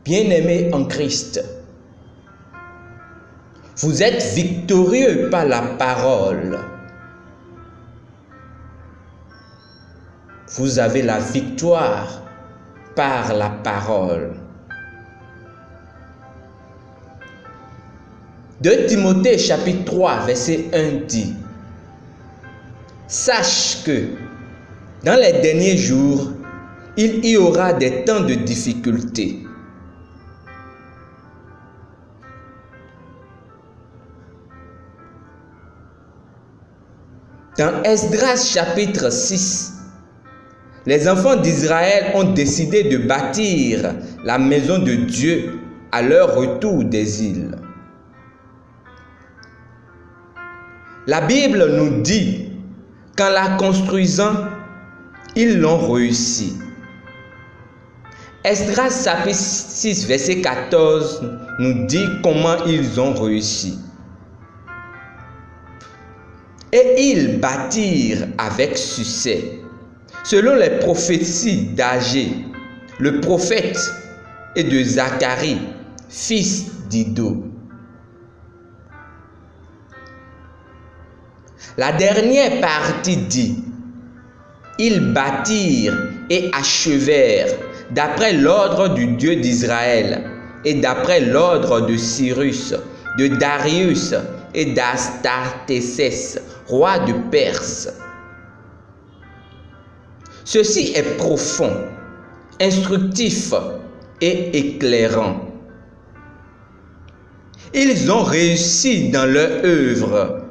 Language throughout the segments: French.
Bien-aimés en Christ, vous êtes victorieux par la parole. Vous avez la victoire par la parole. 2 Timothée chapitre 3 verset 1 dit: Sache que dans les derniers jours, il y aura des temps de difficulté. Dans Esdras chapitre 6, les enfants d'Israël ont décidé de bâtir la maison de Dieu à leur retour d'exil. La Bible nous dit qu'en la construisant, ils l'ont réussi. Esdras chapitre 6 verset 14 nous dit comment ils ont réussi. Et ils bâtirent avec succès, selon les prophéties d'Agé, le prophète, et de Zacharie, fils d'Iddo. La dernière partie dit: ils bâtirent et achevèrent d'après l'ordre du Dieu d'Israël et d'après l'ordre de Cyrus, de Darius et d'Astartécès, roi de Perse. Ceci est profond, instructif et éclairant. Ils ont réussi dans leur œuvre.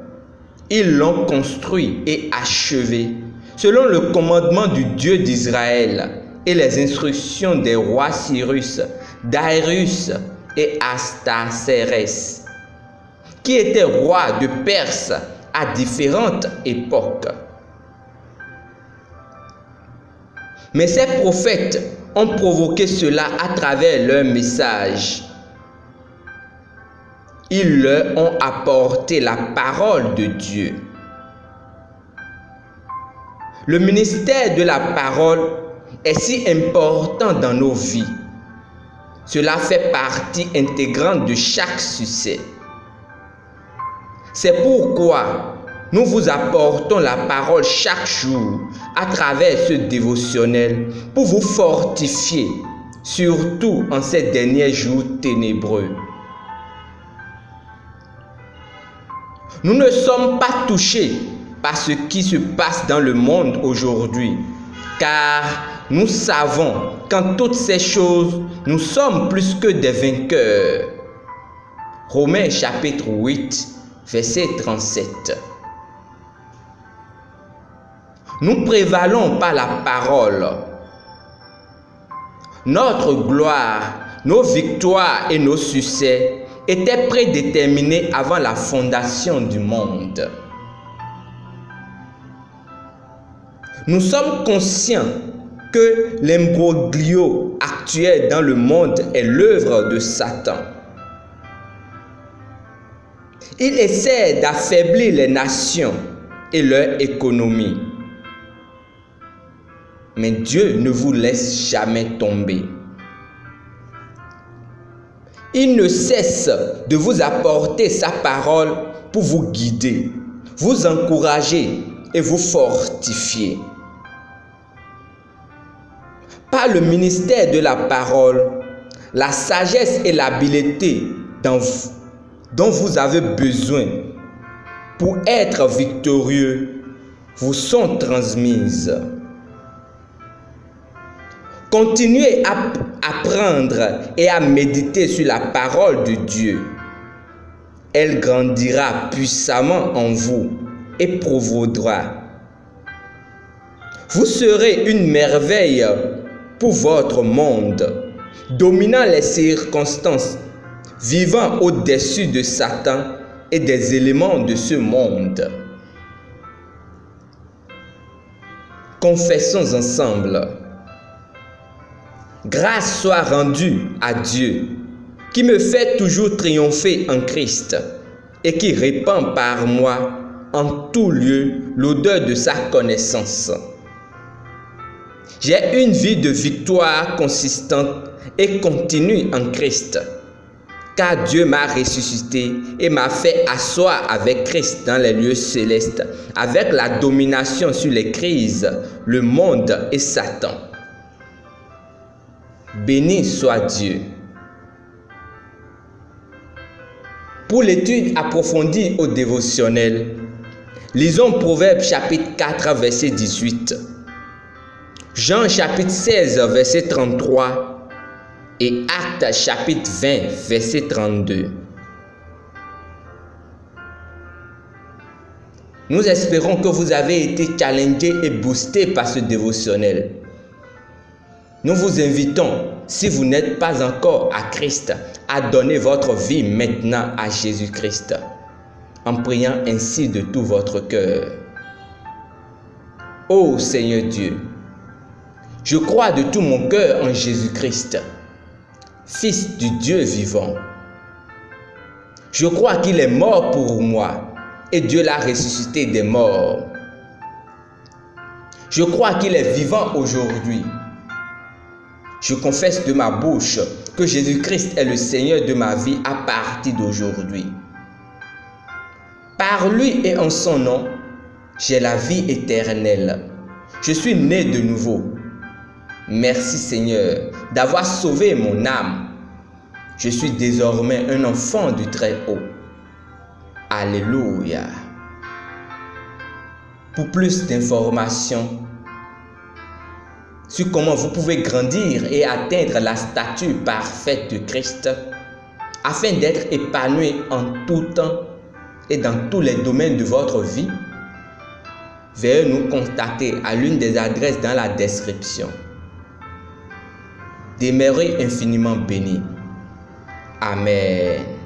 Ils l'ont construit et achevé selon le commandement du Dieu d'Israël et les instructions des rois Cyrus, Darius et Astartécès, qui étaient rois de Perse à différentes époques. Mais ces prophètes ont provoqué cela à travers leur message. Ils leur ont apporté la parole de Dieu. Le ministère de la parole est si important dans nos vies. Cela fait partie intégrante de chaque succès. C'est pourquoi nous vous apportons la parole chaque jour à travers ce dévotionnel pour vous fortifier, surtout en ces derniers jours ténébreux. Nous ne sommes pas touchés par ce qui se passe dans le monde aujourd'hui, car nous savons qu'en toutes ces choses, nous sommes plus que des vainqueurs. Romains chapitre 8, verset 37. Nous prévalons par la parole. Notre gloire, nos victoires et nos succès étaient prédéterminés avant la fondation du monde. Nous sommes conscients que l'imbroglio actuel dans le monde est l'œuvre de Satan. Il essaie d'affaiblir les nations et leur économie. Mais Dieu ne vous laisse jamais tomber. Il ne cesse de vous apporter sa parole pour vous guider, vous encourager et vous fortifier. Par le ministère de la parole, la sagesse et l'habileté dont vous avez besoin pour être victorieux vous sont transmises. Continuez à apprendre et à méditer sur la parole de Dieu. Elle grandira puissamment en vous et provaudra. Vous serez une merveille pour votre monde, dominant les circonstances, vivant au-dessus de Satan et des éléments de ce monde. Confessons ensemble. Grâce soit rendue à Dieu, qui me fait toujours triompher en Christ et qui répand par moi en tout lieu l'odeur de sa connaissance. J'ai une vie de victoire consistante et continue en Christ. Car Dieu m'a ressuscité et m'a fait asseoir avec Christ dans les lieux célestes, avec la domination sur les crises, le monde et Satan. Béni soit Dieu. Pour l'étude approfondie au dévotionnel, lisons Proverbes chapitre 4, verset 18, Jean chapitre 16, verset 33 et Actes chapitre 20, verset 32. Nous espérons que vous avez été challengés et boostés par ce dévotionnel. Nous vous invitons, si vous n'êtes pas encore à Christ, à donner votre vie maintenant à Jésus-Christ, en priant ainsi de tout votre cœur. Ô Seigneur Dieu, je crois de tout mon cœur en Jésus-Christ, Fils du Dieu vivant. Je crois qu'il est mort pour moi et Dieu l'a ressuscité des morts. Je crois qu'il est vivant aujourd'hui. Je confesse de ma bouche que Jésus-Christ est le Seigneur de ma vie à partir d'aujourd'hui. Par lui et en son nom, j'ai la vie éternelle. Je suis né de nouveau. Merci Seigneur d'avoir sauvé mon âme. Je suis désormais un enfant du Très-Haut. Alléluia. Pour plus d'informations sur comment vous pouvez grandir et atteindre la stature parfaite de Christ, afin d'être épanoui en tout temps et dans tous les domaines de votre vie, veuillez nous contacter à l'une des adresses dans la description. Demeurez infiniment bénis. Amen.